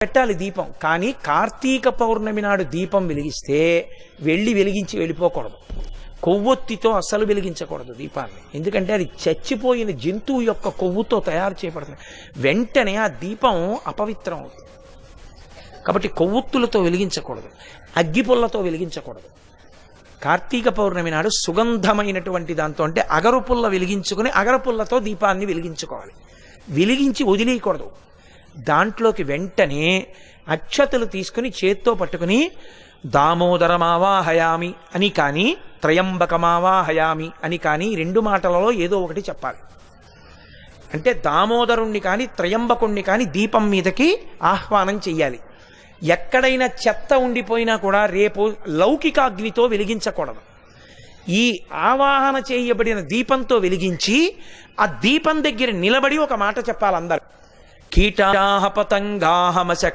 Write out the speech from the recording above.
పెట్టాలి దీపం. కానీ కార్తీక పౌర్ణమి నాడు దీపం వెలిగిస్తే వెలిగించి వెళ్ళిపోకూడదు. కొవ్వొత్తితో అస్సలు వెలిగించకూడదు దీపాన్ని. ఎందుకంటే అది చచ్చిపోయిన జంతువు యొక్క కొవ్వుతో తయారు చేయబడుతుంది. వెంటనే ఆ దీపం అపవిత్రం అవుతుంది. కాబట్టి కొవ్వొత్తులతో వెలిగించకూడదు, అగ్గిపుల్లతో వెలిగించకూడదు. కార్తీక పౌర్ణమి నాడు సుగంధమైనటువంటి దాంతో, అంటే అగరుపుల్ల వెలిగించుకుని అగరపుల్లతో దీపాన్ని వెలిగించుకోవాలి. వెలిగించి వదిలేయకూడదు. దాంట్లోకి వెంటనే అక్షతలు తీసుకుని చేత్తో పట్టుకుని దామోదరమావాహయామి అని కానీ త్రయంబకమావాహయామి అని కానీ రెండు మాటలలో ఏదో ఒకటి చెప్పాలి. అంటే దామోదరుణ్ణి కానీ త్రయంబకుణ్ణి కానీ దీపం మీదకి ఆహ్వానం చెయ్యాలి. ఎక్కడైనా చెత్త ఉండిపోయినా కూడా రేపు లౌకికాగ్నితో వెలిగించకూడదు. ఈ ఆవాహన చేయబడిన దీపంతో వెలిగించి ఆ దీపం దగ్గర నిలబడి ఒక మాట చెప్పాలి అందరు. కీటాహ పతంగాహ